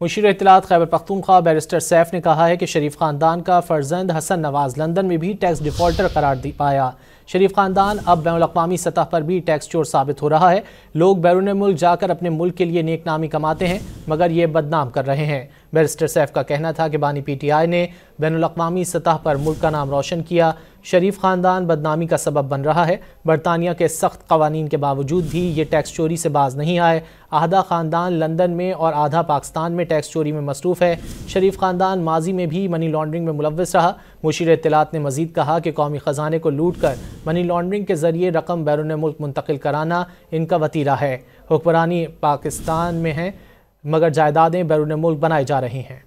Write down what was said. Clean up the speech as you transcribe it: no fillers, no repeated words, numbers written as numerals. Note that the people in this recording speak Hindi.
मुशीर इत्तलात खैबर पख्तूनख्वा बैरिस्टर सैफ ने कहा है कि शरीफ खानदान का फर्जंद हसन नवाज लंदन में भी टैक्स डिफॉल्टर करार पाया। शरीफ खानदान अब बैनुल-अक़वामी सतह पर भी टैक्स चोर साबित हो रहा है। लोग बैरून मुल्क जाकर अपने मुल्क के लिए नेक नामी कमाते हैं मगर ये बदनाम कर रहे हैं। बैरिस्टर सैफ का कहना था कि बानी PTI ने बैनुल-अक़वामी सतह पर मुल्क का नाम रोशन किया। शरीफ खानदान बदनामी का सबब बन रहा है। बरतानिया के सख्त कवानीन के बावजूद भी ये टैक्स चोरी से बाज नहीं आए। आधा खानदान लंदन में और आधा पाकिस्तान में टैक्स चोरी में मसरूफ़ है। शरीफ खानदान माजी में भी मनी लॉन्ड्रिंग में मुलव्वस रहा। मुशीर इत्तलात ने मजीद कहा कि कौमी ख़जाने को लूट कर मनी लॉन्ड्रिंग के ज़रिए रकम बैरून मुल्क मुंतकिल कराना इनका वतीरा है। हुक्मरानी पाकिस्तान में है मगर जायदादें बैरून मुल्क बनाई जा रही हैं।